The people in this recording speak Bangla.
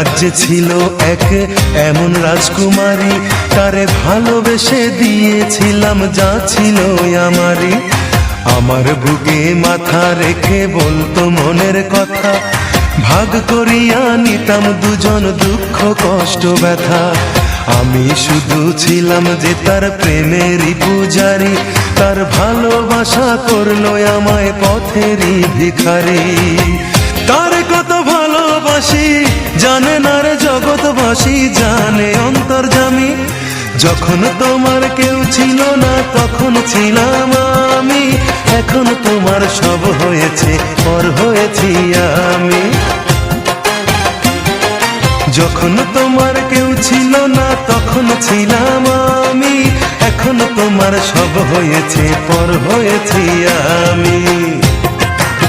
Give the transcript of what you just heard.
রাজ্যে ছিল এক এমন রাজকুমারী, তারে ভালোবেসে দিয়েছিলাম যা ছিল আমারই। আমার বুকে মাথা রেখে বলতো মনের কথা, ভাগ করিয়া নিতাম দুজন দুঃখ কষ্ট ব্যথা। আমি শুধু ছিলাম যে তার প্রেমেরই পূজারি, তার ভালোবাসা করলো আমায় পথেরই ভিখারি। তার কত ভালোবাসি জানে না রে জগৎবাসী, জানে অন্তর্যামী। যখন তোমার কেউ ছিল না তখন ছিলাম আমি, এখন তোমার সব হয়েছে পর হয়েছি আমি। যখন তোমার কেউ ছিল না তখন ছিলাম আমি, এখন তোমার সব হয়েছে পর হয়েছি আমি।